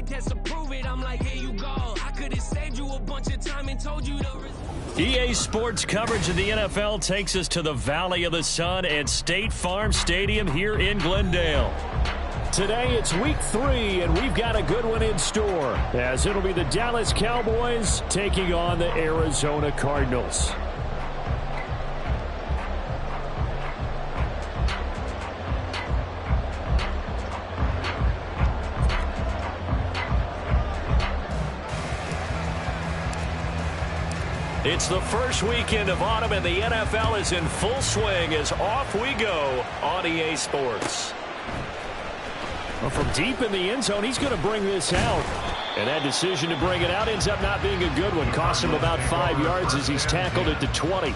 test to prove it. I'm like, here you go. I could have saved you a bunch of time and told you to. EA Sports coverage of the NFL takes us to the Valley of the Sun at State Farm Stadium here in Glendale. Today it's week 3, and we've got a good one in store, as it'll be the Dallas Cowboys taking on the Arizona Cardinals. It's the first weekend of autumn, and the NFL is in full swing as off we go on EA Sports. Well, from deep in the end zone, he's going to bring this out. And that decision to bring it out ends up not being a good one. Costs him about 5 yards as he's tackled at the 20.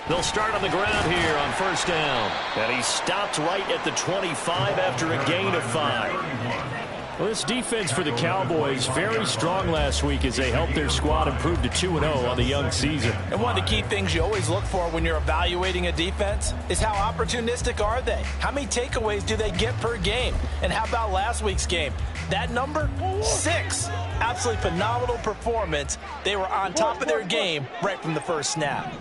They'll start on the ground here on first down. And he stopped right at the 25 after a gain of 5. Well, this defense for the Cowboys, very strong last week as they helped their squad improve to 2-0 on the young season. And one of the key things you always look for when you're evaluating a defense is how opportunistic are they? How many takeaways do they get per game? And how about last week's game? That number, 6. Absolutely phenomenal performance. They were on top of their game right from the first snap.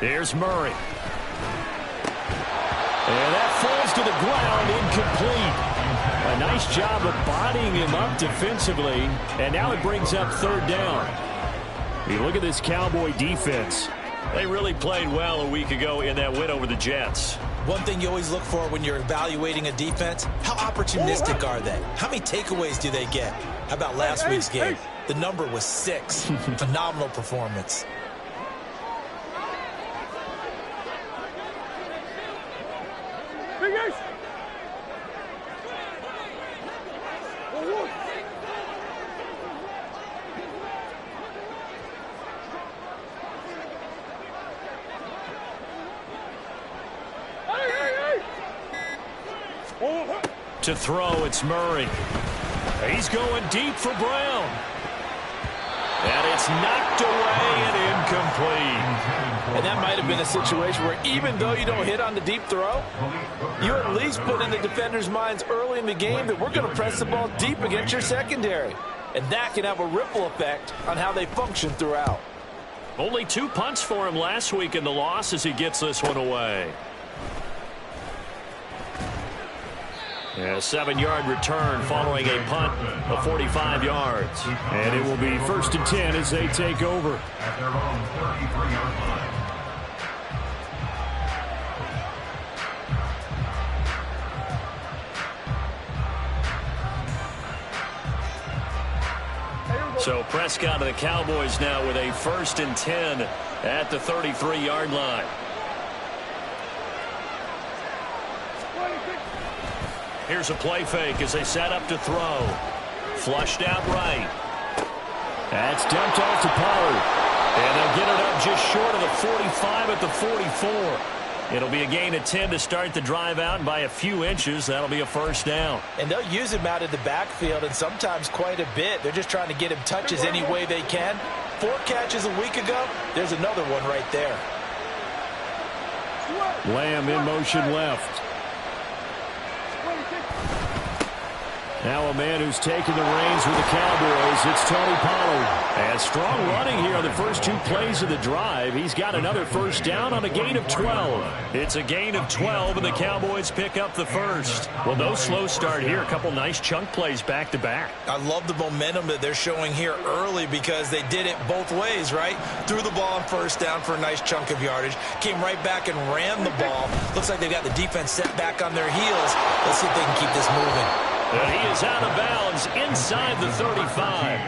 There's Murray. And that falls to the ground, incomplete. A nice job of bodying him up defensively, and now it brings up third down. You look at this Cowboy defense. They really played well a week ago in that win over the Jets. One thing you always look for when you're evaluating a defense, how opportunistic are they? How many takeaways do they get? How about last week's game? The number was 6. Phenomenal performance. To throw, it's Murray. He's going deep for Brown. And it's knocked away and incomplete. And that might have been a situation where even though you don't hit on the deep throw, you at least put in the defenders' minds early in the game that we're going to press the ball deep against your secondary. And that can have a ripple effect on how they function throughout. Only 2 punts for him last week in the loss as he gets this one away. A 7-yard return following a punt of 45 yards. And it will be 1st and 10 as they take over. At their own 33-yard line. So Prescott and the Cowboys now with a 1st and 10 at the 33-yard line. Here's a play fake as they set up to throw. Flushed out right. That's dumped off to Pollard. And they'll get it up just short of the 45 at the 44. It'll be a gain of 10 to start the drive out, and by a few inches, that'll be a first down. And they'll use him out of the backfield, and sometimes quite a bit. They're just trying to get him touches any way they can. 4 catches a week ago. There's another one right there. Lamb in motion left. Now a man who's taken the reins with the Cowboys, it's Tony Pollard. And strong running here on the first 2 plays of the drive. He's got another first down on a gain of 12. It's a gain of 12, and the Cowboys pick up the first. Well, no slow start here. A couple nice chunk plays back-to-back. I love the momentum that they're showing here early because they did it both ways, right? Threw the ball on first down for a nice chunk of yardage. Came right back and ran the ball. Looks like they've got the defense set back on their heels. Let's see if they can keep this moving. And he is out of bounds inside the 35.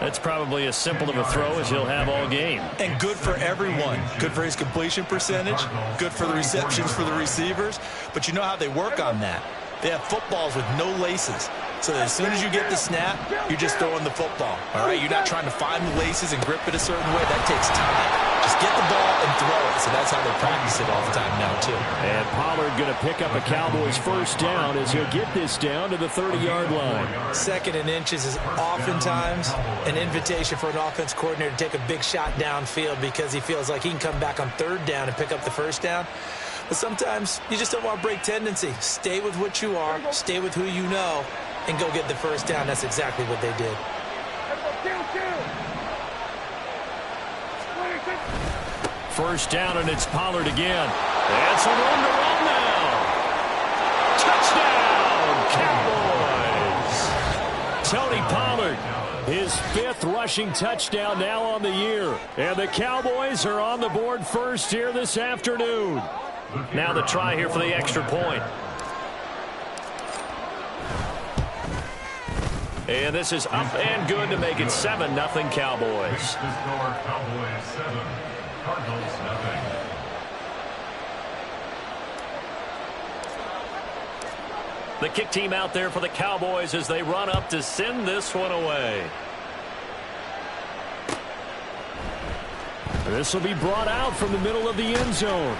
That's probably as simple of a throw as he'll have all game. And good for everyone. Good for his completion percentage. Good for the receptions for the receivers. But you know how they work on that. They have footballs with no laces. So that as soon as you get the snap, you're just throwing the football. All right? You're not trying to find the laces and grip it a certain way. That takes time. Just get the ball and throw it. So that's how they practice it all the time now, too. And Pollard going to pick up a Cowboys first down as he'll get this down to the 30-yard line. 2nd and inches is oftentimes an invitation for an offense coordinator to take a big shot downfield because he feels like he can come back on 3rd down and pick up the first down. But sometimes you just don't want to break tendency. Stay with what you are, stay with who you know, and go get the first down. That's exactly what they did. First down, and it's Pollard again. It's a run to run now. Touchdown, Cowboys. Tony Pollard, his 5th rushing touchdown now on the year. And the Cowboys are on the board first here this afternoon. Now the try here for the extra point. And this is up and good to make it 7-0 Cowboys. The score, Cowboys 7, Cardinals 0. The kick team out there for the Cowboys as they run up to send this one away. This will be brought out from the middle of the end zone.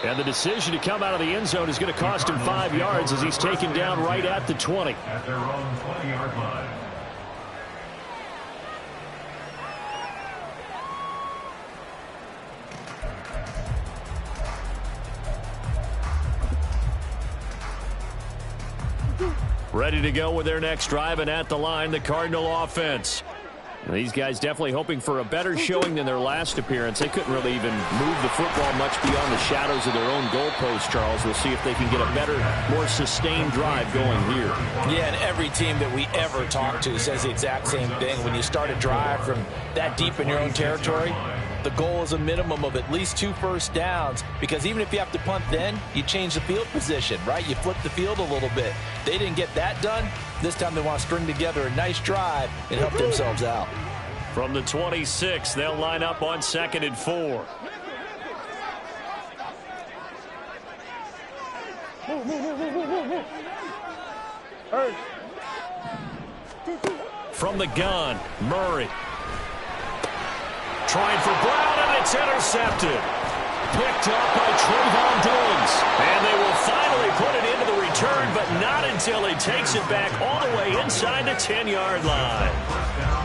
And the decision to come out of the end zone is going to cost him 5 yards as he's taken down right at the 20. At their own 20-yard line. Ready to go with their next drive, and at the line, the Cardinal offense. These guys definitely hoping for a better showing than their last appearance. They couldn't really even move the football much beyond the shadows of their own goalpost, Charles. We'll see if they can get a better, more sustained drive going here. Yeah, and every team that we ever talk to says the exact same thing. When you start a drive from that deep in your own territory, the goal is a minimum of at least 2 first downs, because even if you have to punt then, you change the field position, right? You flip the field a little bit. They didn't get that done. This time they want to string together a nice drive and help themselves out. From the 26, they'll line up on 2nd and 4. From the gun, Murray. Trying for Brown, and it's intercepted. Picked up by Trayvon Diggs. And they will finally put it into the return, but not until he takes it back all the way inside the 10-yard line.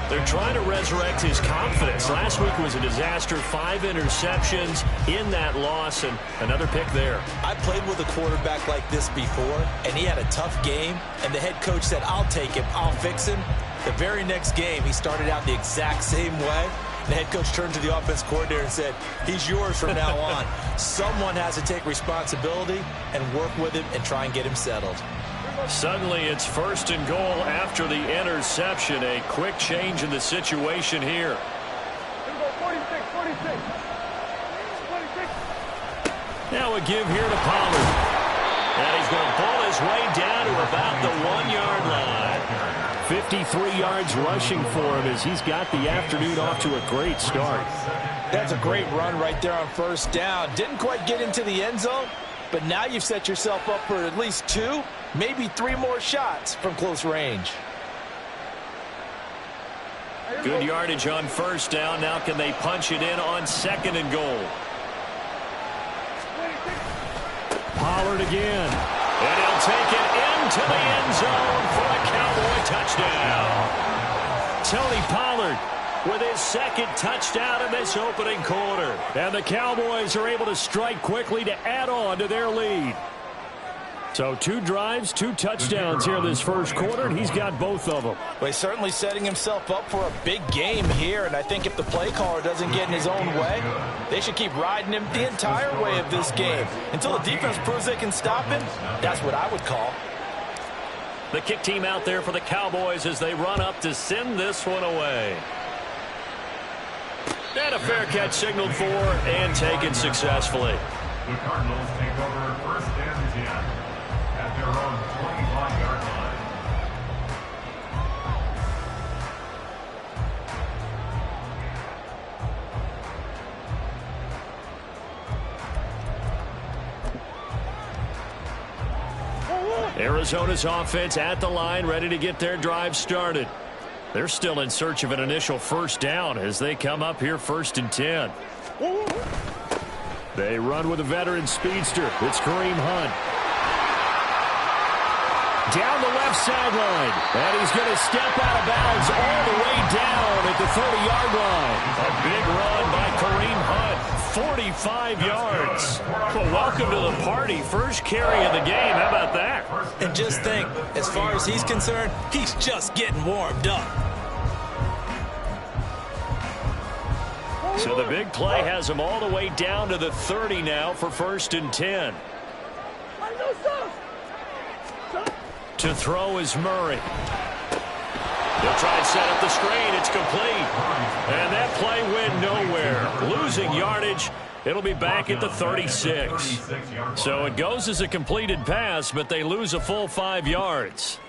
They're trying to resurrect his confidence. Last week was a disaster. 5 interceptions in that loss, and another pick there. I played with a quarterback like this before, and he had a tough game, and the head coach said, I'll take him, I'll fix him. The very next game, he started out the exact same way. The head coach turned to the offense coordinator and said, he's yours from now on. Someone has to take responsibility and work with him and try and get him settled. Suddenly it's 1st and goal after the interception. A quick change in the situation here. Now a give here to Pollard. And he's going to pull his way down to about the 1-yard line. 53 yards rushing for him as he's got the afternoon off to a great start. That's a great run right there on 1st down. Didn't quite get into the end zone, but now you've set yourself up for at least 2, maybe 3 more shots from close range. Good yardage on 1st down. Now can they punch it in on 2nd and goal? Pollard again. And he'll take it into the end zone for a Cowboy touchdown. Tony Pollard with his 2nd touchdown in this opening quarter. And the Cowboys are able to strike quickly to add on to their lead. So 2 drives, 2 touchdowns here in this first quarter, and he's got both of them. Well, he's certainly setting himself up for a big game here, and I think if the play caller doesn't get in his own way, they should keep riding him the entire way of this game. Until the defense proves they can stop him, that's what I would call. The kick team out there for the Cowboys as they run up to send this one away. And a fair catch signaled for and taken successfully. The Cardinals take over 1st and 10 at their own 25-yard Arizona's offense at the line, ready to get their drive started. They're still in search of an initial first down as they come up here 1st and 10. They run with a veteran speedster. It's Kareem Hunt. Down the left sideline. And he's going to step out of bounds all the way down at the 30-yard line. A big run by Kareem Hunt. 45 yards. Well, welcome to the party. First carry of the game. How about that? And just think, as far as he's concerned, he's just getting warmed up. So the big play has him all the way down to the 30 now for 1st and 10. To throw is Murray. They'll try and set up the screen. It's complete. And that play went nowhere. Losing yardage. It'll be back at the 36. So it goes as a completed pass, but they lose a full 5 yards.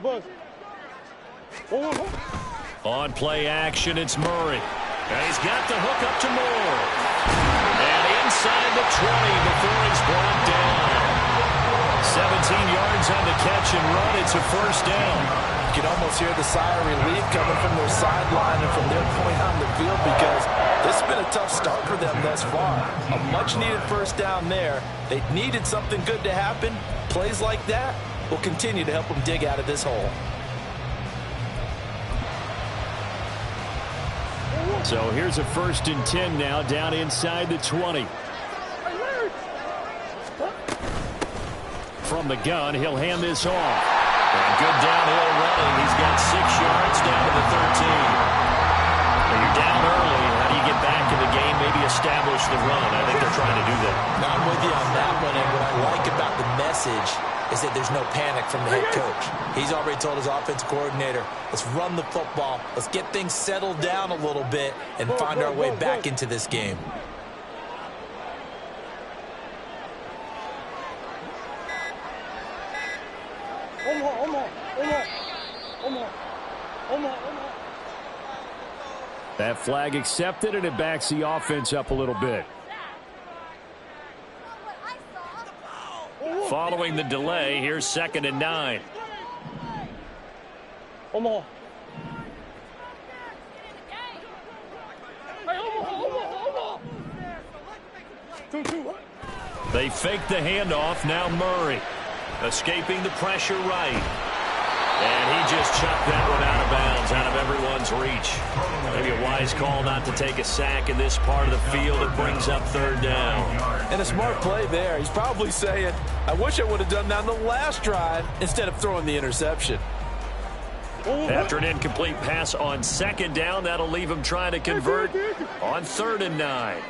Buzz. On play action, it's Murray. And he's got the hook up to Moore. And inside the 20 before he's brought down. 17 yards on the catch and run. It's a first down. You can almost hear the sigh of relief coming from their sideline and from their point on the field because this has been a tough start for them thus far. A much-needed first down there. They needed something good to happen. Plays like that will continue to help them dig out of this hole. So here's a 1st and 10 now down inside the 20. From the gun, he'll hand this off. And good downhill running. He's got 6 yards down to the 13. When you're down early, how do you get back in the game, maybe establish the run? I think they're trying to do that. Now, I'm with you on that one, and what I like about the message is that there's no panic from the head coach. He's already told his offensive coordinator, let's run the football, let's get things settled down a little bit and find our way back into this game. That flag accepted, and it backs the offense up a little bit. Following the delay, here's 2nd and 9. They fake the handoff. Now Murray escaping the pressure right. And he just chucked that one out of bounds, out of everyone's reach. Maybe a wise call not to take a sack in this part of the field. It brings up 3rd down. And a smart play there. He's probably saying, I wish I would have done that on the last drive instead of throwing the interception. After an incomplete pass on 2nd down, that'll leave him trying to convert on 3rd and 9.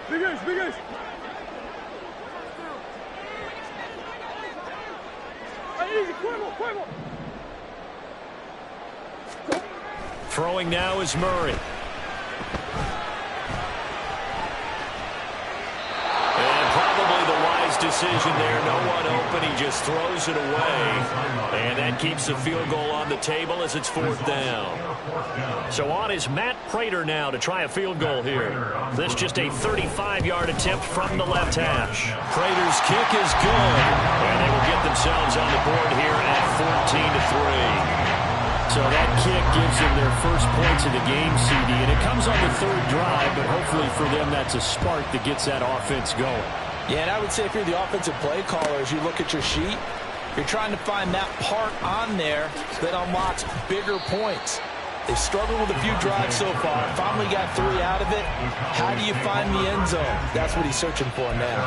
Big ace. Throwing now is Murray. And probably the wise decision there. No one open. He just throws it away. And that keeps the field goal on the table as it's 4th down. So on is Matt Prater now to try a field goal here. This just a 35-yard attempt from the left hash. Prater's kick is good. And they will get themselves on the board here at 14-3. So that kick gives them their first points of the game, CD. And it comes on the 3rd drive, but hopefully for them that's a spark that gets that offense going. Yeah, and I would say if you're the offensive play caller, as you look at your sheet, you're trying to find that part on there that unlocks bigger points. They've struggled with a few drives so far. Finally got 3 out of it. How do you find the end zone? That's what he's searching for now.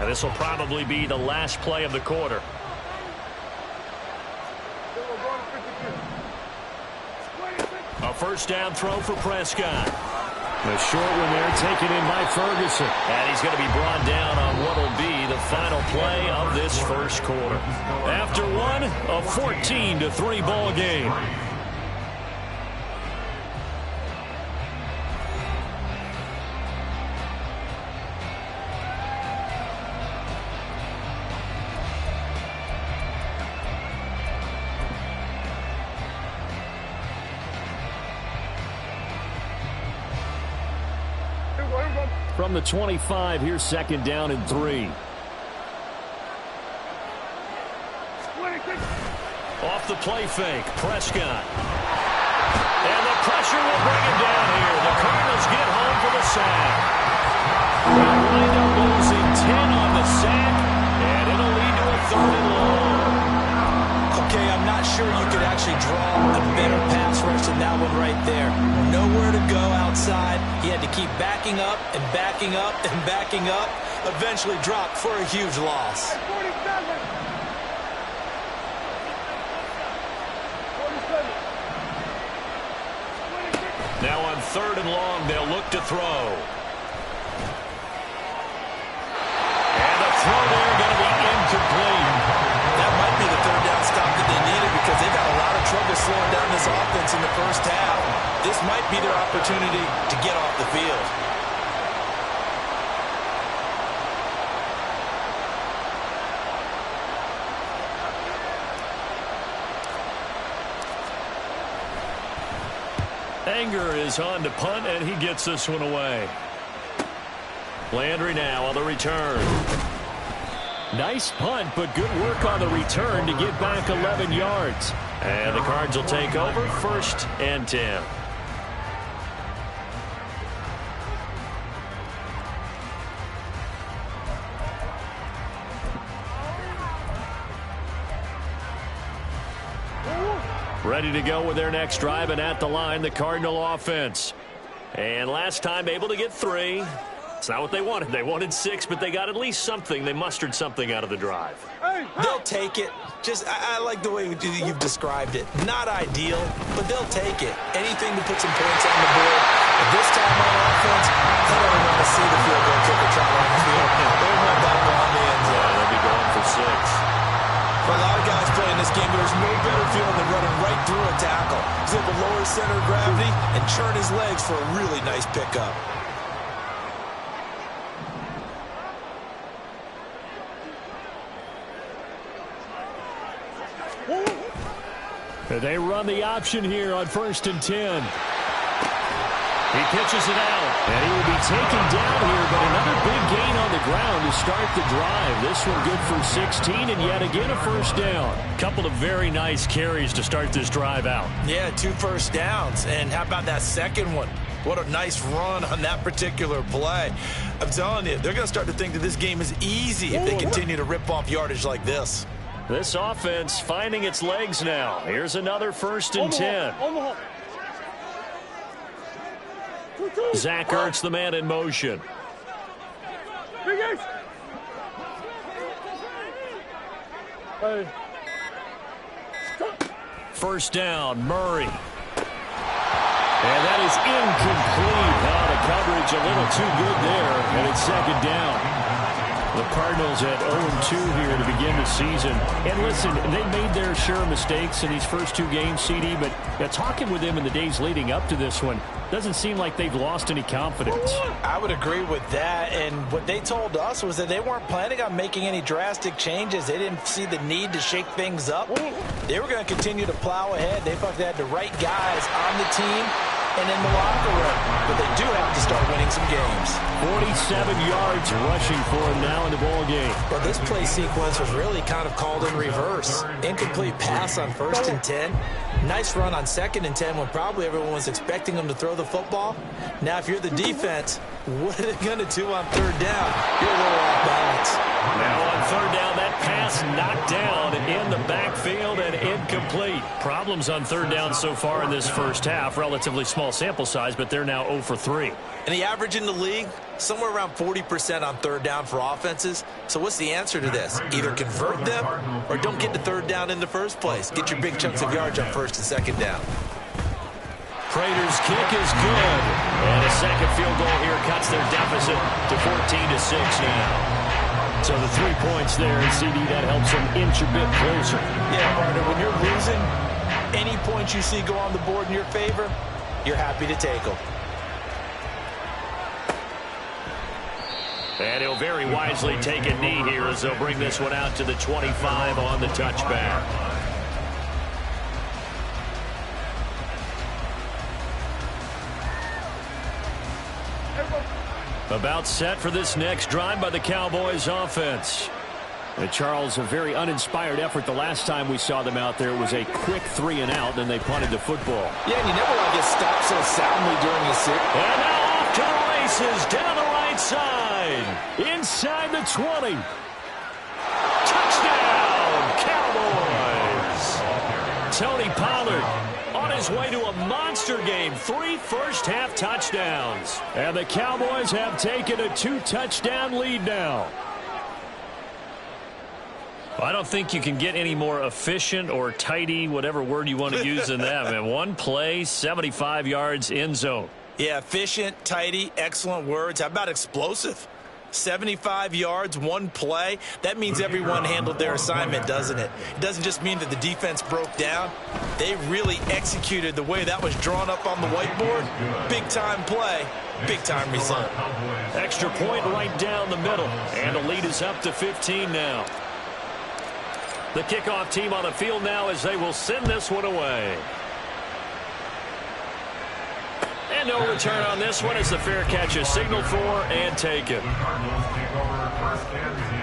And this will probably be the last play of the quarter. A first down throw for Prescott. The short one there taken in by Ferguson. And he's going to be brought down on what will be the final play of this first quarter. After one, a 14-3 ball game. From the 25, here's second down and 3. Off the play fake, Prescott. And the pressure will bring him down here. The Cardinals get home for the sack. They'll wind up losing 10 on the sack, and it'll lead to a 3rd and long. Okay, I'm not sure you could actually draw a better pass rush than that one right there. Nowhere to go outside. He had to keep backing up and backing up and backing up. Eventually dropped for a huge loss. 47. Now on 3rd and long, they'll look to throw. And the throw there going to be incomplete. That might be the 3rd down stop that they needed because they've got a lot of trouble slowing down this offense in the first half. This might be their opportunity to get off the field. Anger is on to punt, and he gets this one away. Landry now on the return. Nice punt, but good work on the return to get back 11 yards. And the Cards will take over 1st and 10. Ready to go with their next drive, and at the line, the Cardinal offense. And last time able to get 3. It's not what they wanted. They wanted 6, but they got at least something. They mustered something out of the drive. They'll take it. I like the way you've described it. Not ideal, but they'll take it. Anything to put some points on the board. But this time on offense, I don't want to see the field goal kicker try on the field. They'll have that ball in the end zone. Yeah, they'll be going for 6. For a lot of guys playing this game, there's no better feeling than running right through a tackle. He's able to lower his center of gravity and churn his legs for a really nice pickup. They run the option here on 1st and 10. He pitches it out, and he will be taken down here, but another big gain on the ground to start the drive. This one good for 16, and yet again a first down. Couple of very nice carries to start this drive out. Yeah, 2 first downs, and how about that second one? What a nice run on that particular play. I'm telling you, they're going to start to think that this game is easy if they continue to rip off yardage like this. This offense finding its legs now. Here's another 1st and 10. Zach Ertz, the man in motion. First down, Murray. And that is incomplete. Now the coverage a little too good there, and it's 2nd down. The Cardinals at 0-2 here to begin the season. And listen, they made their share of mistakes in these first 2 games, CD, but talking with them in the days leading up to this one, doesn't seem like they've lost any confidence. I would agree with that, and what they told us was that they weren't planning on making any drastic changes. They didn't see the need to shake things up. They were going to continue to plow ahead. They thought they had the right guys on the team and in the locker room, but they do have to start winning some games. 47 yards rushing for him now in the ball game. Well, this play sequence was really kind of called in reverse. Incomplete pass on 1st and 10. Nice run on 2nd and 10 when probably everyone was expecting them to throw the football. Now, if you're the defense, what are they going to do on 3rd down? You're a little off balance. Now on 3rd down, that That pass knocked down in the backfield and incomplete. Problems on third down so far in this first half. Relatively small sample size, but they're now 0 for 3. And the average in the league, somewhere around 40% on third down for offenses. So what's the answer to this? Either convert them or don't get to third down in the first place. Get your big chunks of yards on first and second down. Prater's kick is good. And a second field goal here cuts their deficit to 14-6 now. So the 3 points there, and CD, that helps them inch a bit closer. Yeah, partner, when you're losing, any points you see go on the board in your favor, you're happy to take them. And he'll very wisely take a knee here as they'll bring this one out to the 25 on the touchback. About set for this next drive by the Cowboys offense. And Charles, a very uninspired effort the last time we saw them out there. It was a quick 3 and out, then they punted the football. Yeah, and you never want to get stopped so soundly during the series. And now off to the races, down the right side, inside the 20. Touchdown, Cowboys! Tony Pollard on his way to a monster game. 3 first-half touchdowns. And the Cowboys have taken a 2-touchdown lead now. I don't think you can get any more efficient or tidy, whatever word you want to use in that. Man, one play, 75 yards, end zone. Yeah, efficient, tidy, excellent words. How about explosive? 75 yards, one play. That means everyone handled their assignment, doesn't it? It doesn't just mean that the defense broke down. They really executed the way that was drawn up on the whiteboard. Big-time play, big-time result. Extra point right down the middle. And the lead is up to 15 now. The kickoff team on the field now as they will send this one away. And no return on this one as the fair catch is signaled for and taken. Cardinals take over first and 10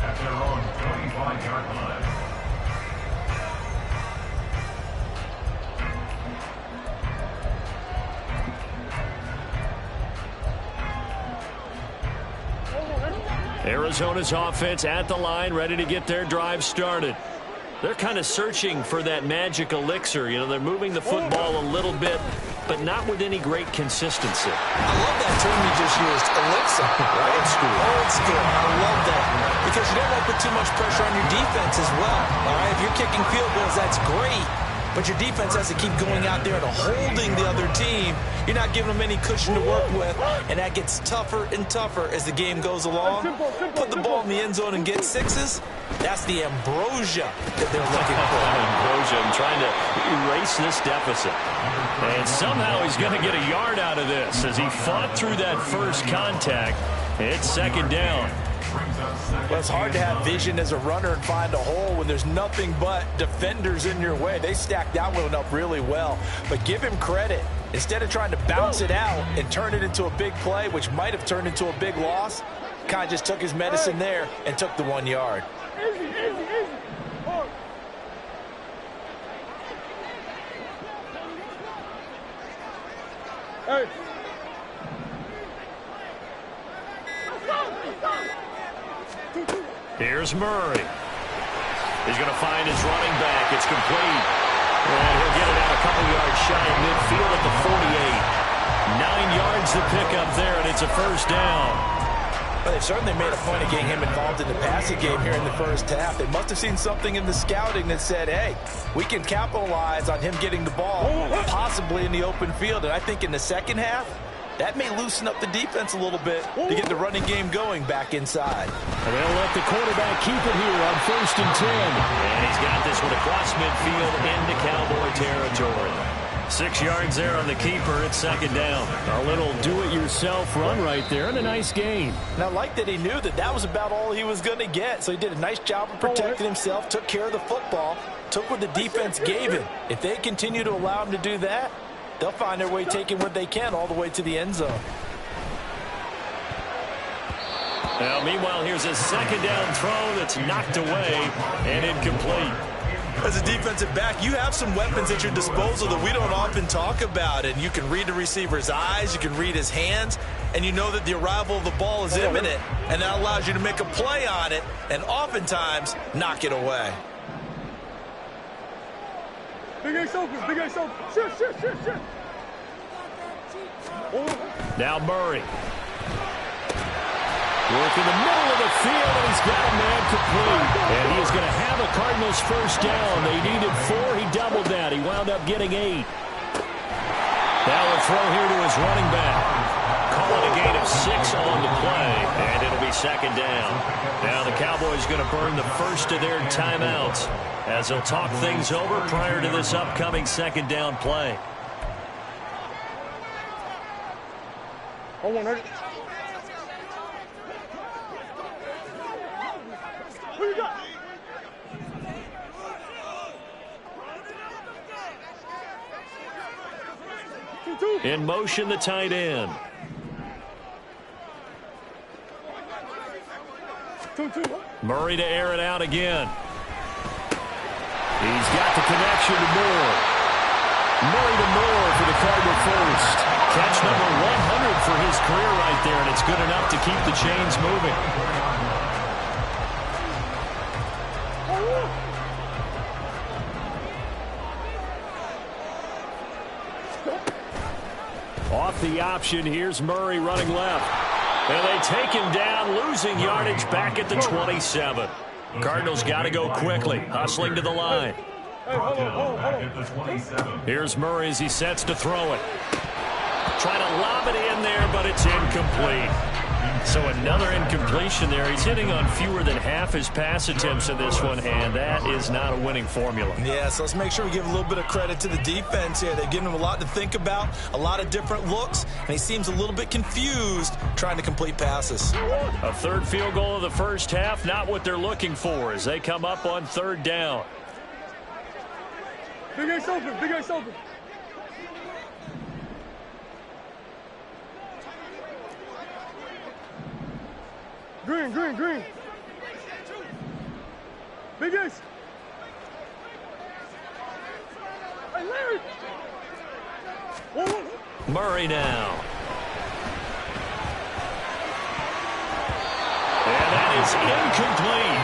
at their own 25-yard line. Arizona's offense at the line, ready to get their drive started. They're kind of searching for that magic elixir. You know, they're moving the football a little bit, but not with any great consistency. I love that term you just used, elixir. Old school. Old school. I love that. Because you don't want to put too much pressure on your defense as well. All right, if you're kicking field goals, that's great. But your defense has to keep going out there and holding the other team. You're not giving them any cushion to work with, and that gets tougher and tougher as the game goes along. Put the ball in the end zone and get 6s. That's the ambrosia that they're looking for. Ambrosia and trying to erase this deficit. And somehow he's going to get a yard out of this as he fought through that first contact. It's second down. Well, it's hard to have vision as a runner and find a hole when there's nothing but defenders in your way. They stacked that one up really well. But give him credit. Instead of trying to bounce it out and turn it into a big play, which might have turned into a big loss, kind of just took his medicine there and took the 1 yard. Easy, easy, easy. Oh. Hey. Here's Murray. He's going to find his running back. It's complete. And he'll get it out a couple yards shy of midfield at the 48. 9 yards to pick up there, and it's a first down. Well, they've certainly made a point of getting him involved in the passing game here in the first half. They must have seen something in the scouting that said, hey, we can capitalize on him getting the ball, possibly in the open field. And I think in the second half, that may loosen up the defense a little bit to get the running game going back inside. And they'll let the quarterback keep it here on 1st and 10. And he's got this one across midfield into Cowboy territory. 6 yards there on the keeper. It's second down. A little do-it-yourself run right there and a nice gain. And I like that he knew that that was about all he was going to get. So he did a nice job of protecting himself, took care of the football, took what the defense gave him. If they continue to allow him to do that, they'll find their way taking what they can all the way to the end zone. Now, meanwhile, here's a second down throw that's knocked away and incomplete. as a defensive back, you have some weapons at your disposal that we don't often talk about. And you can read the receiver's eyes, you can read his hands, and you know that the arrival of the ball is imminent, and that allows you to make a play on it and oftentimes knock it away. Big Ace open, Big Ace open. Shit. Now Murray. Work in the middle of the field, and he's got a man complete. And he is going to have a Cardinals first down. They needed 4. He doubled that. He wound up getting 8. Now a throw here to his running back. Call it a gain of 6 on the play, and it'll be second down. Now the Cowboys going to burn the first of their timeouts as they'll talk things over prior to this upcoming second down play. Hold on, who you got? In motion, the tight end. 2-2. Murray to air it out again. He's got the connection to Moore. Murray to Moore for the Cardinal first. Catch number 100 for his career right there, and it's good enough to keep the chains moving. Off the option, here's Murray running left. And they take him down, losing yardage back at the 27. Cardinals got to go quickly, hustling to the line. Hey, hold on. Here's Murray as he sets to throw it. Trying to lob it in there, but it's incomplete. So another incompletion there. He's hitting on fewer than half his pass attempts in this one, and that is not a winning formula. Yeah, so let's make sure we give a little bit of credit to the defense here. They've given him a lot to think about, a lot of different looks, and he seems a little bit confused trying to complete passes. A third field goal of the first half, not what they're looking for as they come up on third down. Big Ace open, Big Ace open. Green. Big Ace. Hey, Larry. Murray now. And that is incomplete.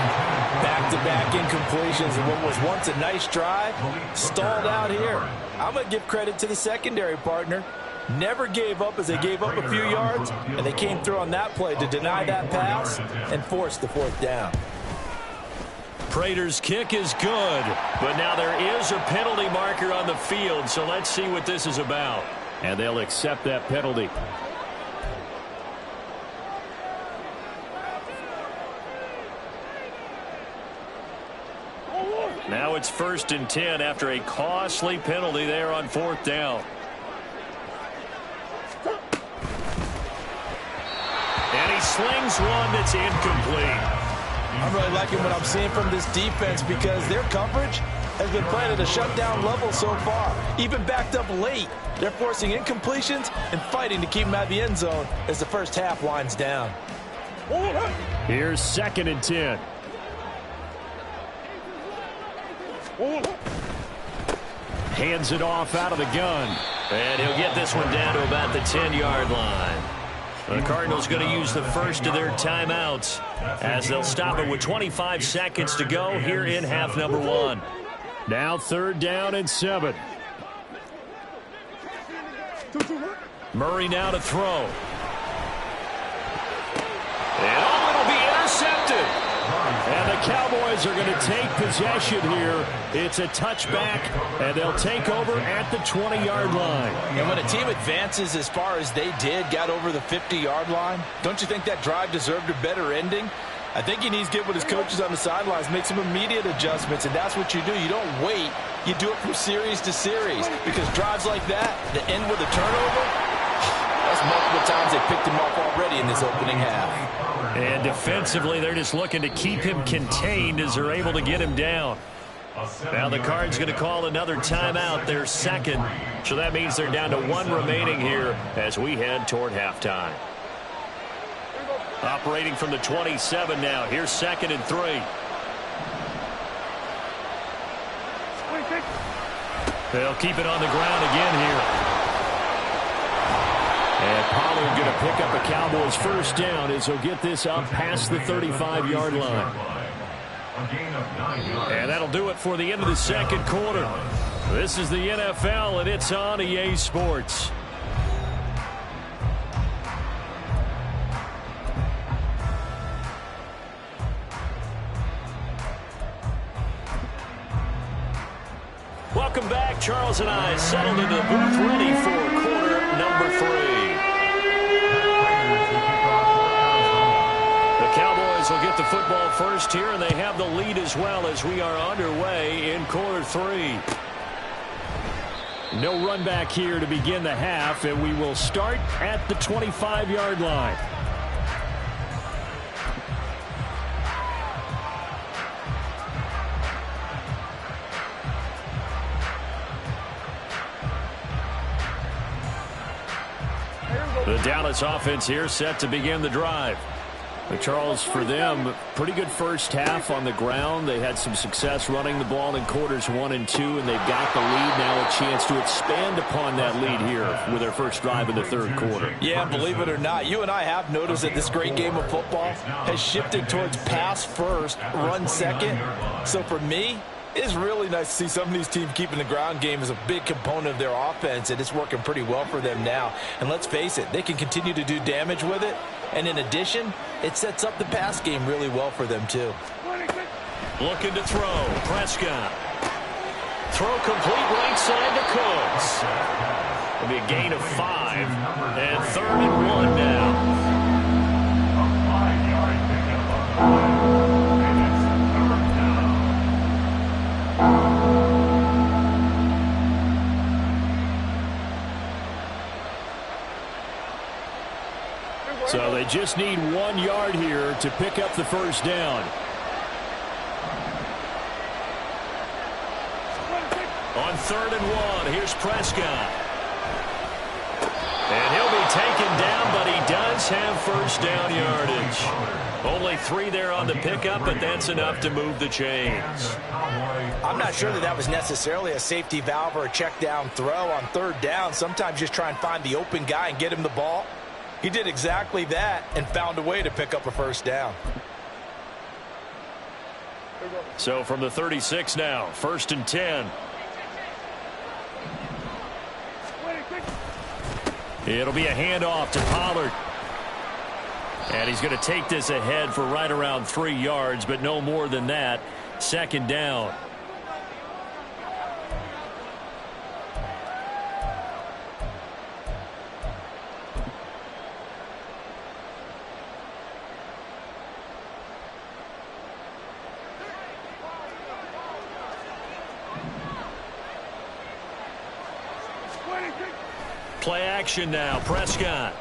Back-to-back incompletions and what was once a nice drive stalled out here. I'm going to give credit to the secondary partner. Never gave up as they gave up a few yards, and they came through on that play to deny that pass and force the fourth down. Prater's kick is good, but now there is a penalty marker on the field, so let's see what this is about. And they'll accept that penalty. Now it's 1st and 10 after a costly penalty there on 4th down. And he slings one that's incomplete. I'm really liking what I'm seeing from this defense because their coverage has been playing at a shutdown level so far. Even backed up late, they're forcing incompletions and fighting to keep them out of the end zone as the first half winds down. Here's 2nd and 10. Hands it off out of the gun. And he'll get this one down to about the 10-yard line. The Cardinals going to use the first of their timeouts as they'll stop it with 25 seconds to go here in half number 1. Now 3rd down and 7. Murray now to throw. And it'll be intercepted. And the Cowboys are going to take possession here. It's a touchback, and they'll take over at the 20-yard line. And when a team advances as far as they did, got over the 50-yard line, don't you think that drive deserved a better ending? I think he needs to get with his coaches on the sidelines, make some immediate adjustments, and that's what you do. You don't wait. You do it from series to series because drives like that, that end with a turnover, that's multiple times they picked him off already in this opening half. And defensively, they're just looking to keep him contained as they're able to get him down. Now the Cards going to call another timeout, their second. So that means they're down to 1 remaining here as we head toward halftime. Operating from the 27 now. Here's 2nd and 3. They'll keep it on the ground again here. And Pollard going to pick up a Cowboys first down as he'll get this up past the 35-yard line. And that'll do it for the end of the second quarter. This is the NFL, and it's on EA Sports. Welcome back. Charles and I settled into the booth ready for quarter number 3. The Cowboys will get the football first here, and they have the lead as well as we are underway in quarter 3. No run back here to begin the half, and we will start at the 25-yard line. The Dallas offense here set to begin the drive. Charles, for them, pretty good first half on the ground. They had some success running the ball in quarters 1 and 2, and they've got the lead now, a chance to expand upon that lead here with their first drive in the third quarter. Yeah, believe it or not, you and I have noticed that this great game of football has shifted towards pass first, run second. So for me, it's really nice to see some of these teams keeping the ground game as a big component of their offense, and it's working pretty well for them now. And let's face it, they can continue to do damage with it. And in addition, it sets up the pass game really well for them, too. Looking to throw. Prescott. Throw complete right side to Cooks. It'll be a gain of 5. And 3rd and 1 now. So they just need 1 yard here to pick up the first down. On 3rd and 1, here's Prescott. And he'll be taken down, but he does have first down yardage. Only 3 there on the pickup, but that's enough to move the chains. I'm not sure that was necessarily a safety valve or a check down throw on 3rd down. Sometimes just try and find the open guy and get him the ball. He did exactly that and found a way to pick up a first down. So from the 36 now, 1st and 10. It'll be a handoff to Pollard. And he's going to take this ahead for right around 3 yards, but no more than that. 2nd down. Play action now. Prescott.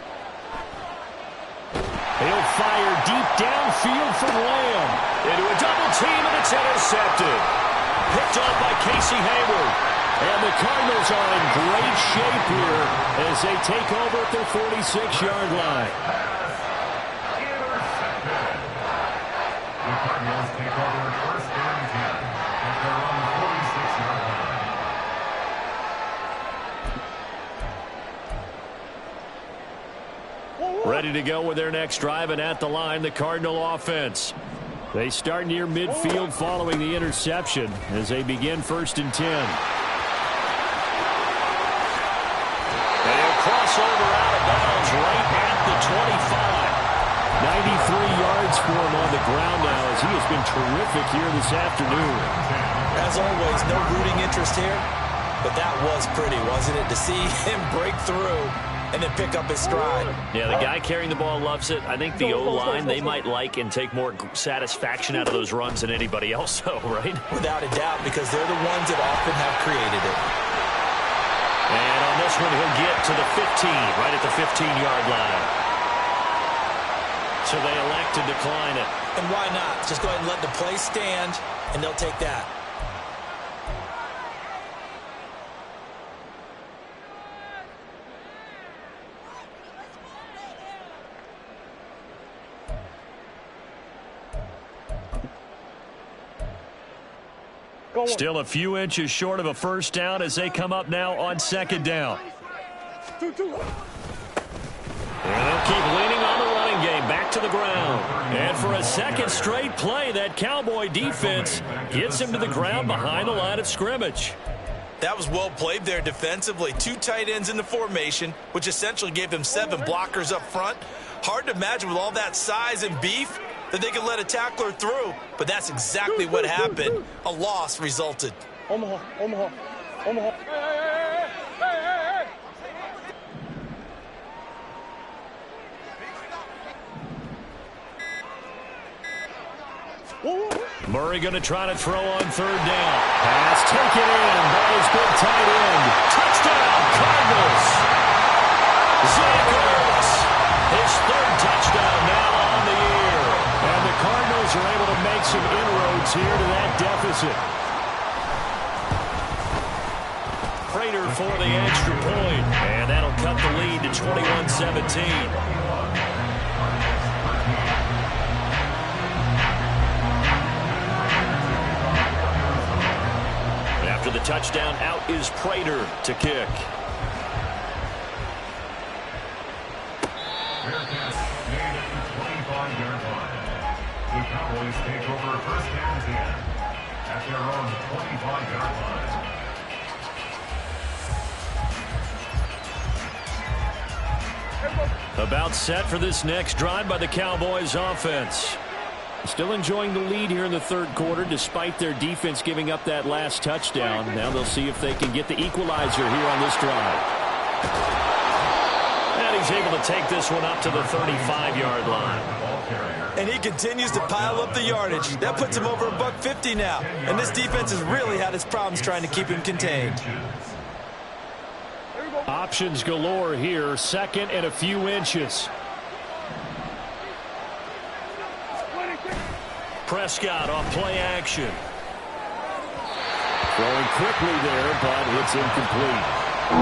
He'll fire deep downfield from Lamb. Into a double team, and it's intercepted. Picked off by Casey Hayward. And the Cardinals are in great shape here as they take over at their 46-yard line. The Cardinals take over at 1st and 10 at their own 46-yard line. Ready to go with their next drive, and at the line, the Cardinal offense. They start near midfield following the interception as they begin 1st and 10. And he'll cross over out of bounds right at the 25. 93 yards for him on the ground now as he has been terrific here this afternoon. As always, no rooting interest here, but that was pretty, wasn't it, to see him break through and then pick up his stride. Yeah, the guy carrying the ball loves it. I think the O-line, they might like and take more satisfaction out of those runs than anybody else, though, right? Without a doubt, because they're the ones that often have created it. And on this one, he'll get to the 15, right at the 15-yard line. So they elect to decline it. And why not? Just go ahead and let the play stand, and they'll take that. Go Still a few inches short of a first down as they come up now on second down. Two. And they'll keep leaning on the running game, back to the ground. And for a second straight play, that Cowboy defense gets him to the ground behind the line of scrimmage. That was well played there defensively. 2 tight ends in the formation, which essentially gave them 7 blockers up front. Hard to imagine with all that size and beef that they could let a tackler through, but that's exactly what happened. A loss resulted. Omaha. Hey. Murray going to try to throw on third down. Pass taken in by his big tight end. Touchdown, Cardinals. Zach Ertz, his 3rd touchdown now on the year. And the Cardinals are able to make some inroads here to that deficit. Prater for the extra point. And that'll cut the lead to 21-17. After the touchdown, out is Prater to kick. Bearcats made at the 25-yard line. The Cowboys take over first and 10 at their own 25-yard line. About set for this next drive by the Cowboys offense. Still enjoying the lead here in the third quarter despite their defense giving up that last touchdown. Now they'll see if they can get the equalizer here on this drive. And he's able to take this one up to the 35-yard line. And he continues to pile up the yardage. That puts him over $150 now. And this defense has really had its problems trying to keep him contained. Options galore here. 2nd and a few inches. Prescott on play action. Throwing quickly there, but it's incomplete.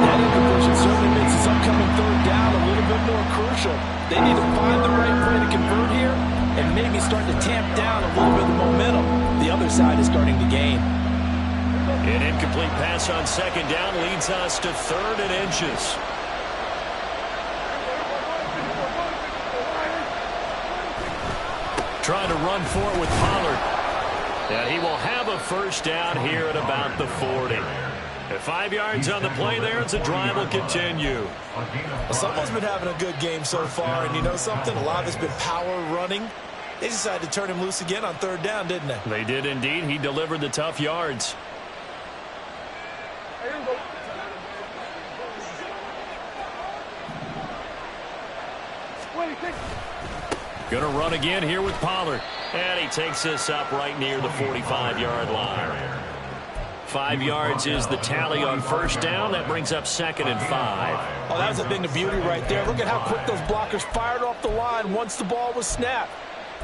That incompletion certainly makes this upcoming third down a little bit more crucial. They need to find the right play to convert here and maybe start to tamp down a little bit of the momentum. The other side is starting to gain. An incomplete pass on second down leads us to 3rd and inches. Trying to run for it with Pollard. And he will have a first down here at about the 40. At 5 yards on the play there, the drive will continue. Well, someone's been having a good game so far, and you know something? A lot of it's been power running. They decided to turn him loose again on third down, didn't they? They did indeed. He delivered the tough yards. Going to run again here with Pollard. And he takes this up right near the 45-yard line. 5 yards is the tally on first down. That brings up 2nd and 5. Oh, that was a thing of beauty right there. Look at how quick those blockers fired off the line once the ball was snapped.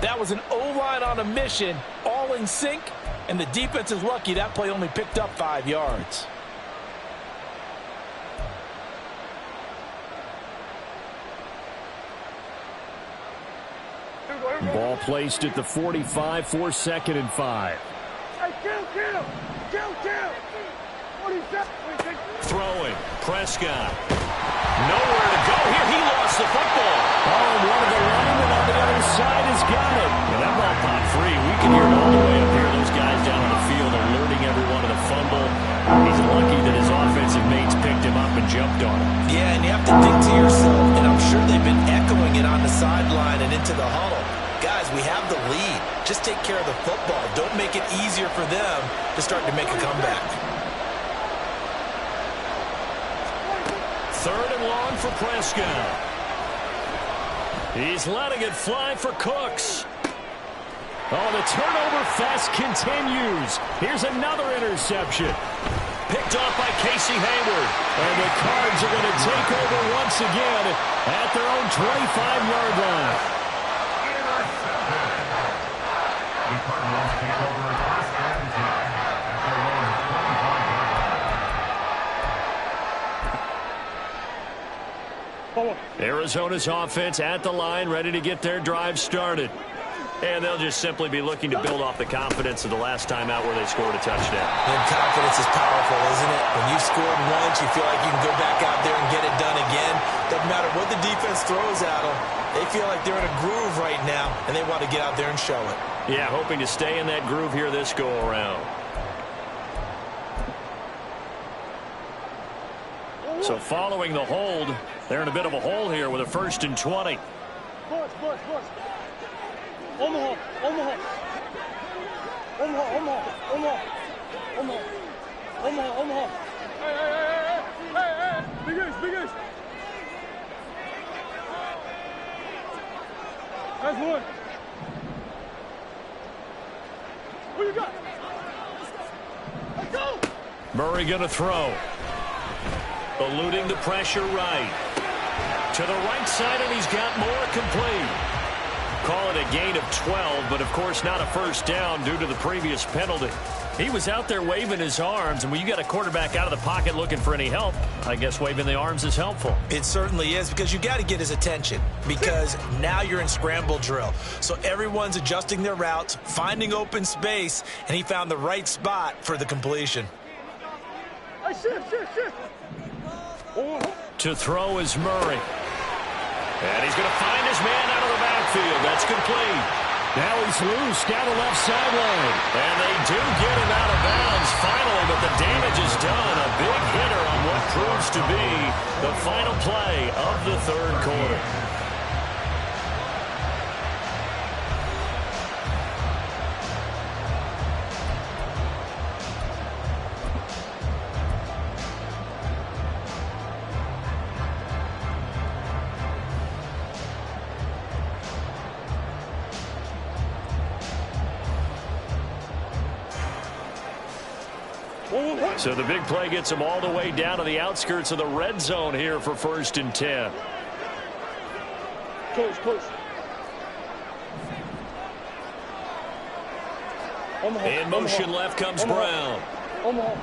That was an O-line on a mission, all in sync, and the defense is lucky that play only picked up 5 yards. Ball placed at the 45 for 2nd and 5. Hey, kill. Throwing. Prescott. Nowhere to go here. He lost the football. Oh, one of the linemen on the other side has got it. And that ball popped free. We can hear it all the way up here. Those guys down on the field alerting everyone to the fumble. He's lucky that his offensive mates picked him up and jumped on him. Yeah, and you have to think to yourself, and I'm sure they've been echoing it on the sideline and into the huddle. Guys, we have the lead. Just take care of the football. Don't make it easier for them to start to make a comeback. 3rd and long for Prescott. He's letting it fly for Cooks. Oh, the turnover fest continues. Here's another interception. Picked off by Casey Hayward. And the Cards are going to take over once again at their own 25-yard line. The Cardinals take over first and 10 at their own 25-yard line. Arizona's offense at the line, ready to get their drive started. And they'll just simply be looking to build off the confidence of the last time out where they scored a touchdown. And confidence is powerful, isn't it? When you've scored once, you feel like you can go back out there and get it done again. Doesn't matter what the defense throws at them. They feel like they're in a groove right now, and they want to get out there and show it. Yeah, hoping to stay in that groove here this go-around. So following the hold, they're in a bit of a hole here with a 1st and 20. Push. Omaha. Hey. Big Ace. That's one. What you got? Let's go. Murray going to throw. Eluding the pressure right. To the right side, and he's got more complete. Call it a gain of 12, but of course not a first down due to the previous penalty. He was out there waving his arms, and when you got a quarterback out of the pocket looking for any help, I guess waving the arms is helpful. It certainly is, because you got to get his attention, because now you're in scramble drill. So everyone's adjusting their routes, finding open space, and he found the right spot for the completion. Hey, shift. To throw is Murray. And he's going to find his man out of the backfield. That's complete. Now he's loose down the left sideline. And they do get him out of bounds finally, but the damage is done. A big hitter on what proves to be the final play of the third quarter. So the big play gets him all the way down to the outskirts of the red zone here for 1st and 10. Close. In motion left comes Brown. Omaha.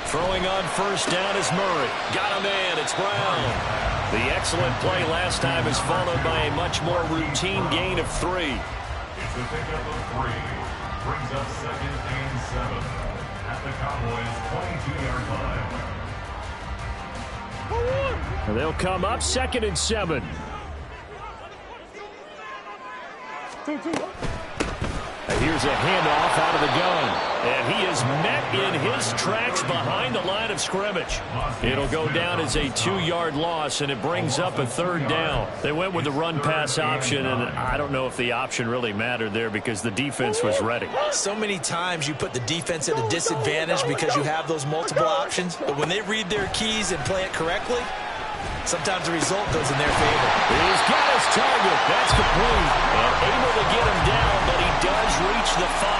Throwing on 1st down is Murray. Got a man. It's Brown. The excellent play last time is followed by a much more routine gain of 3. It's a pickup of 3. Brings up 2nd and 7 at the Cowboys' 22-yard line. They'll come up 2nd and 7. 2. Here's a handoff out of the gun. And he is met in his tracks behind the line of scrimmage. It'll go down as a 2-yard loss, and it brings up a 3rd down. They went with the run-pass option, and I don't know if the option really mattered there because the defense was ready. So many times you put the defense at a disadvantage because you have those multiple options, but when they read their keys and play it correctly, sometimes the result goes in their favor. He's got his target. That's complete. And able to get him down, but he does reach the 5.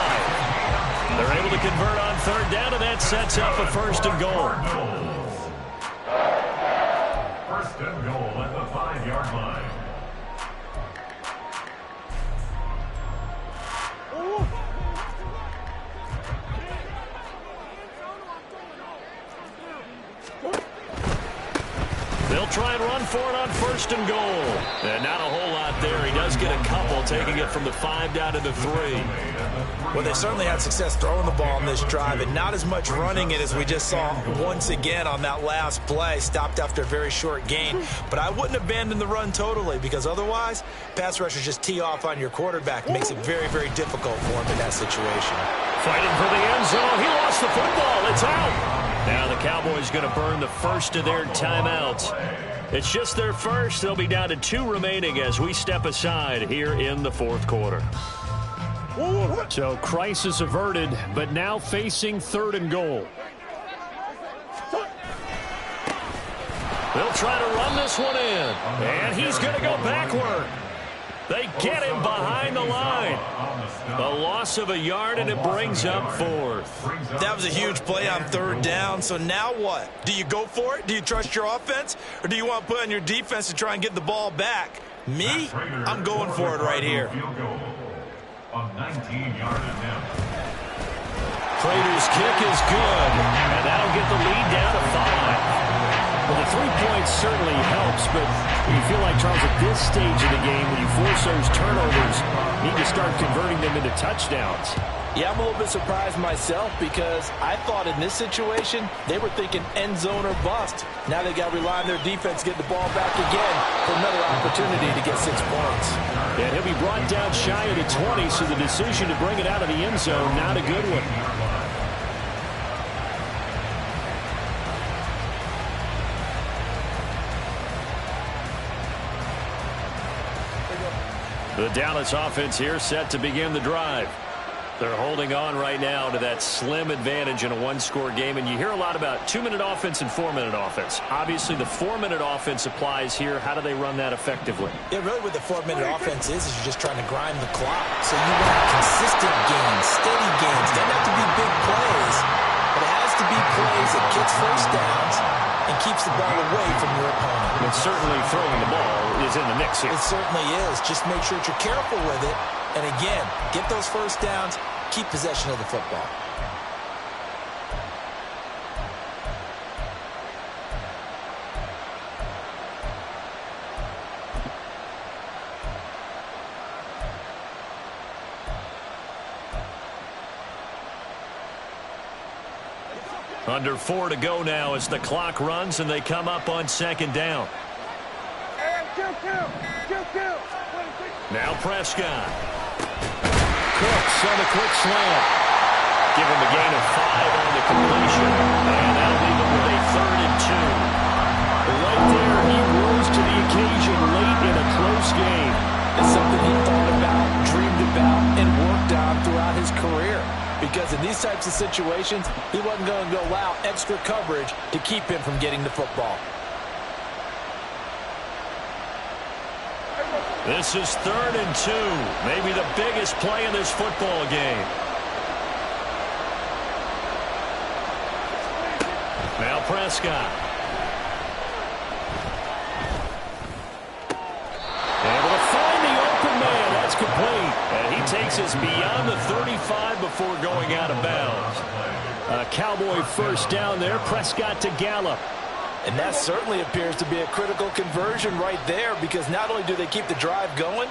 They're able to convert on 3rd down, and that sets up a 1st and goal. 1st and goal at the 5-yard line. They'll try and run for it on 1st and goal. And not a whole lot there. He does get a couple, taking it from the 5 down to the 3. Well, they certainly had success throwing the ball on this drive, and not as much running it as we just saw once again on that last play. Stopped after a very short gain. But I wouldn't abandon the run totally, because otherwise, pass rushers just tee off on your quarterback. It makes it very, very difficult for him in that situation. Fighting for the end zone. He lost the football. It's out. Now the Cowboys going to burn the first of their timeouts. It's just their first. They'll be down to 2 remaining as we step aside here in the 4th quarter. So crisis averted, but now facing 3rd and goal. They'll try to run this one in, and he's going to go backward. They get him behind the line. A loss of a yard, and it brings up 4th. That was a huge play on 3rd down, so now what? Do you go for it? Do you trust your offense? Or do you want to put on your defense to try and get the ball back? Me? I'm going for it right here. A 19-yard attempt. Prater's kick is good, and that'll get the lead down to 5. Well, the 3 points certainly helps, but you feel like, Charles, at this stage of the game, when you force those turnovers, you need to start converting them into touchdowns. Yeah, I'm a little bit surprised myself because I thought in this situation they were thinking end zone or bust. Now they got to rely on their defense to get the ball back again for another opportunity to get 6 points. And he'll be brought down shy of the 20, so the decision to bring it out of the end zone, not a good one. The Dallas offense here set to begin the drive. They're holding on right now to that slim advantage in a one-score game, and you hear a lot about 2-minute offense and 4-minute offense. Obviously, the 4-minute offense applies here. How do they run that effectively? Yeah, really what the 4-minute offense is you're just trying to grind the clock. So you want consistent gains, steady gains. Doesn't have to be big plays, but it has to be plays that gets first downs and keeps the ball away from your opponent. And certainly throwing the ball is in the mix here. It certainly is. Just make sure that you're careful with it. And again, get those first downs, keep possession of the football. Under 4 to go now as the clock runs and they come up on 2nd down. Now Prescott. Cooks on the quick slant. Give him a gain of 5 on the completion. And that'll leave him with a 3rd and 2. Right there, he rose to the occasion late in a close game. It's something he thought about, dreamed about, and worked on throughout his career. Because in these types of situations, he wasn't going to allow extra coverage to keep him from getting the football. This is 3rd and 2. Maybe the biggest play in this football game. Now Prescott. Able to find the open man. That's complete. And he takes us beyond the 35 before going out of bounds. A Cowboy first down there. Prescott to Gallup. And that certainly appears to be a critical conversion right there because not only do they keep the drive going,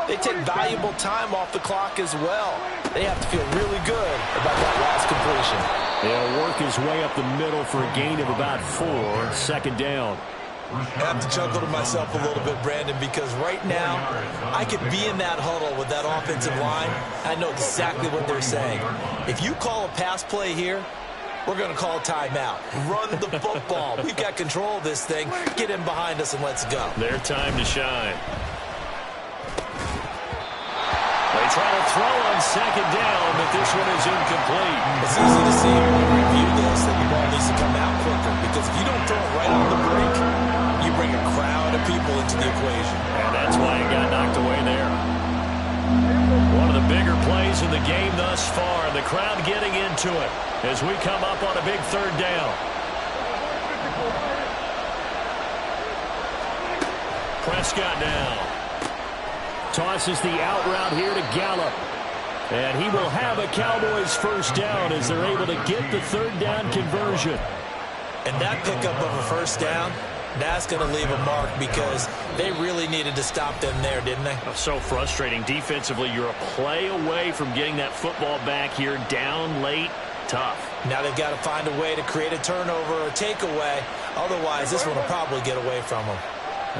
they take valuable time off the clock as well. They have to feel really good about that last completion. They'll work his way up the middle for a gain of about 4, 2nd down. I have to chuckle to myself a little bit, Brandon, because right now I could be in that huddle with that offensive line. I know exactly what they're saying. If you call a pass play here, we're going to call a timeout. Run the football. We've got control of this thing. Get in behind us and let's go. Their time to shine. They try to throw on 2nd down, but this one is incomplete. It's easy to see when we review this that the ball needs to come out quicker because if you don't throw it right off the break, you bring a crowd of people into the equation. And that's why it got knocked away there. One of the bigger plays in the game thus far, and the crowd getting into it as we come up on a big 3rd down. Prescott now. Tosses the out route here to Gallup. And he will have a Cowboys first down as they're able to get the 3rd down conversion. And that pickup of a first down, that's going to leave a mark because they really needed to stop them there, didn't they? So frustrating. Defensively, you're a play away from getting that football back here down late. Tough. Now they've got to find a way to create a turnover or takeaway. Otherwise, this one will probably get away from them.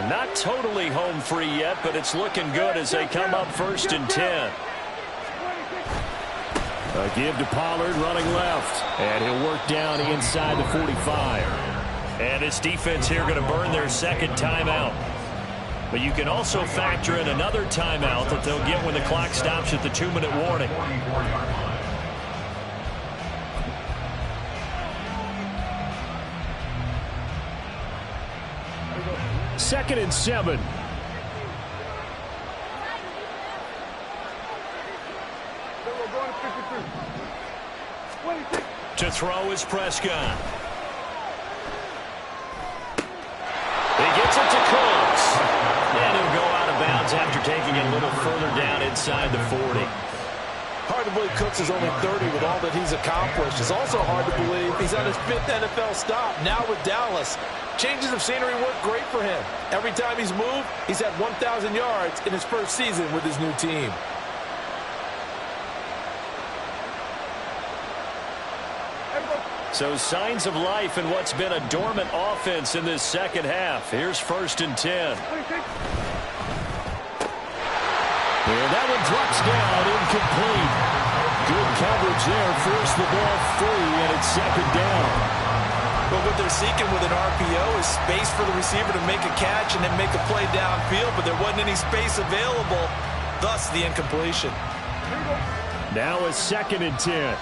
Not totally home free yet, but it's looking good as they come up 1st and 10. A give to Pollard running left. And he'll work down inside the 45. And his defense here going to burn their 2nd timeout. But you can also factor in another timeout that they'll get when the clock stops at the 2-minute warning. 2nd and 7. To throw is Prescott. He gets it to Cooks. And he'll go out of bounds after taking it a little further down inside the 40. Hard to believe Cooks is only 30 with all that he's accomplished. It's also hard to believe he's on his 5th NFL stop, now with Dallas. Changes of scenery work great for him. Every time he's moved, he's had 1,000 yards in his first season with his new team. So signs of life in what's been a dormant offense in this second half. Here's 1st and 10. And that one drops down, incomplete. Good coverage there, forced the ball free, and it's 2nd down. But what they're seeking with an RPO is space for the receiver to make a catch and then make a play downfield, but there wasn't any space available, thus the incompletion. Now a 2nd and 10.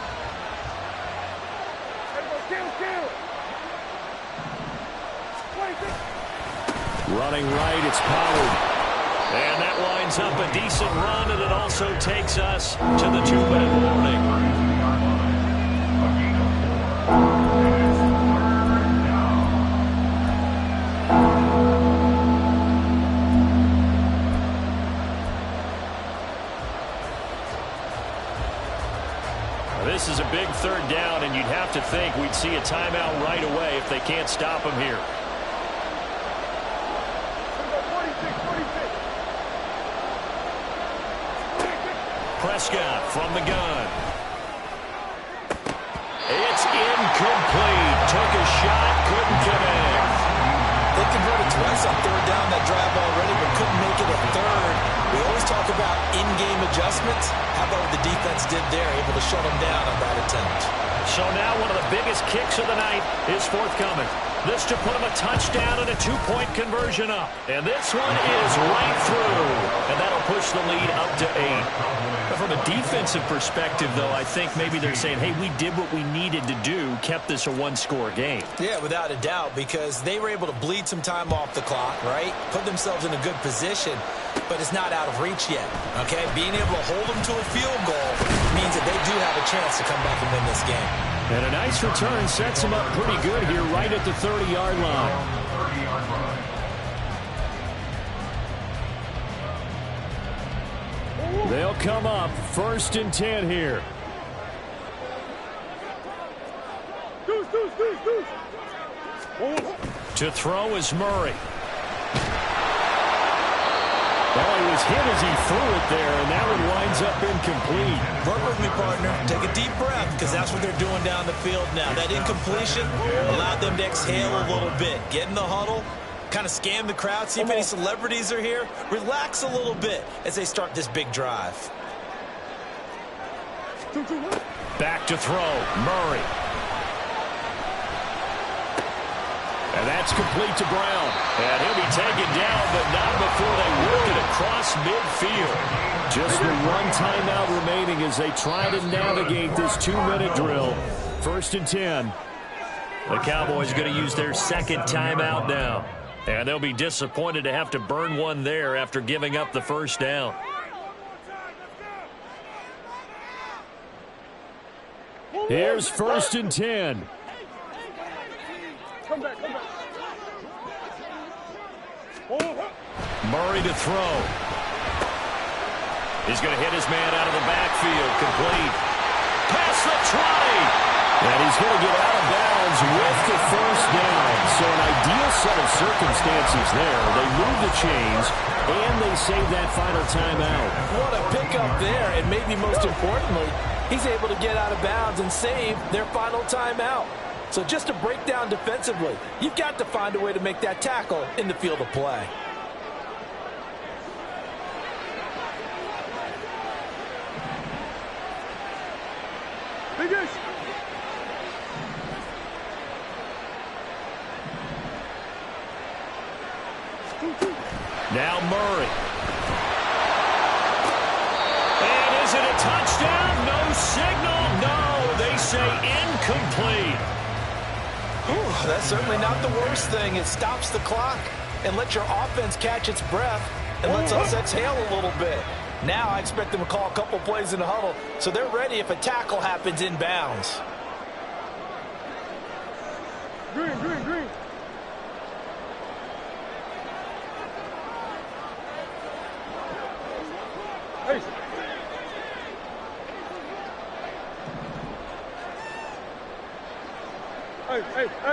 Running right, it's Pollard. And that lines up a decent run, and it also takes us to the 2-minute warning. This is a big 3rd down, and you'd have to think we'd see a timeout right away if they can't stop him here. Prescott from the gun. It's incomplete. Took a shot, couldn't connect. They converted twice on 3rd down that drive already, but couldn't make it a 3rd. We always talk about in-game adjustments. How about what the defense did there, able to shut them down on that attempt? So now one of the biggest kicks of the night is forthcoming. This to put him a touchdown and a 2-point conversion up. And this one is right through. And that'll push the lead up to 8. But from a defensive perspective, though, I think maybe they're saying, hey, we did what we needed to do, kept this a one-score game. Yeah, without a doubt, because they were able to bleed some time off the clock, right? Put themselves in a good position, but it's not out of reach yet, okay? Being able to hold them to a field goal means that they do have a chance to come back and win this game. And a nice return sets him up pretty good here right at the 30-yard line. They'll come up 1st and 10 here. To throw is Murray. Well, he was hit as he threw it there, and that one winds up incomplete. Work with me, partner. Take a deep breath, because that's what they're doing down the field now. That incompletion allowed them to exhale a little bit. Get in the huddle, kind of scan the crowd, see if any celebrities are here. Relax a little bit as they start this big drive. Back to throw, Murray. And that's complete to Brown. And he'll be taken down, but not before they work it across midfield. Just the one timeout remaining as they try to navigate this 2-minute drill. 1st and 10. The Cowboys are going to use their 2nd timeout now. And they'll be disappointed to have to burn one there after giving up the 1st down. Here's 1st and 10. Come back, come back. Murray to throw. He's going to hit his man out of the backfield. Complete. Pass the 20. And he's going to get out of bounds with the 1st down. So an ideal set of circumstances there. They move the chains, and they save that final timeout. What a pickup there, and maybe most importantly, he's able to get out of bounds and save their final timeout. So just to break down defensively, you've got to find a way to make that tackle in the field of play. Biggest. Now Murray. And is it a touchdown? No signal. No, they say incomplete. Ooh, that's certainly not the worst thing. It stops the clock and lets your offense catch its breath and lets us exhale a little bit. Now I expect them to call a couple plays in the huddle so they're ready if a tackle happens in bounds. Green, green, green. Hey.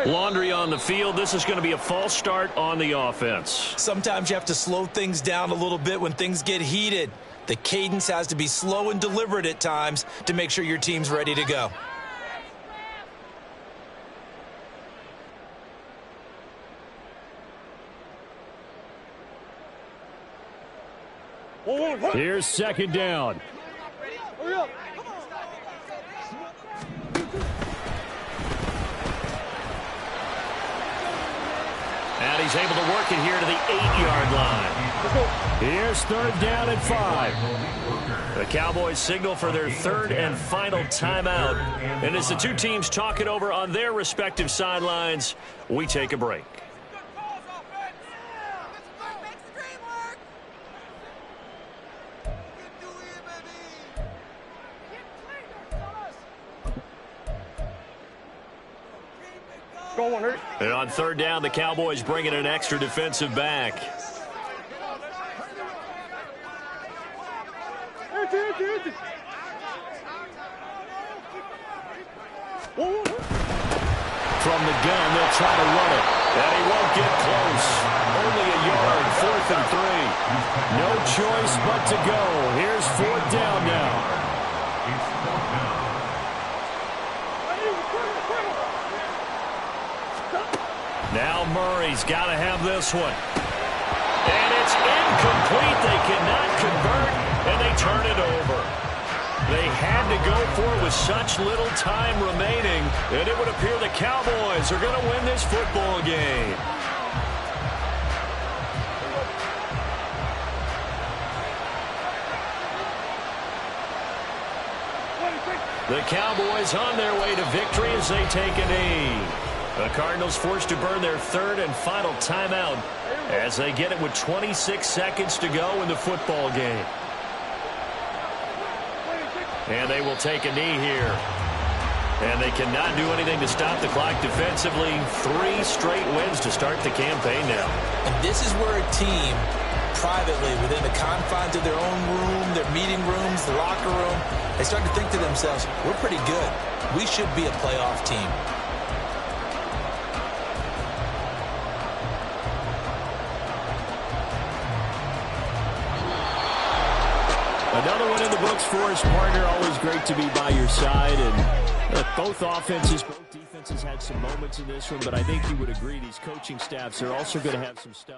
Laundry on the field. This is going to be a false start on the offense. Sometimes you have to slow things down a little bit when things get heated. The cadence has to be slow and deliberate at times to make sure your team's ready to go. Here's second down. Hurry up. And he's able to work it here to the 8-yard line. Here's third down and 5. The Cowboys signal for their third and final timeout. And as the two teams talk it over on their respective sidelines, we take a break. And on third down, the Cowboys bring in an extra defensive back. From the gun, they'll try to run it. And he won't get close. Only a yard, 4th and 3. No choice but to go. Here's fourth down now. Now Murray's got to have this one. And it's incomplete. They cannot convert, and they turn it over. They had to go for it with such little time remaining, and it would appear the Cowboys are going to win this football game. The Cowboys on their way to victory as they take a knee. The Cardinals forced to burn their third and final timeout as they get it with 26 seconds to go in the football game. And they will take a knee here. And they cannot do anything to stop the clock defensively. 3 straight wins to start the campaign now. And this is where a team, privately, within the confines of their own room, their meeting rooms, the locker room, they start to think to themselves, we're pretty good. We should be a playoff team. Another one in the books for his partner. Always great to be by your side. And both offenses, both defenses had some moments in this one, but I think you would agree these coaching staffs are also going to have some stuff.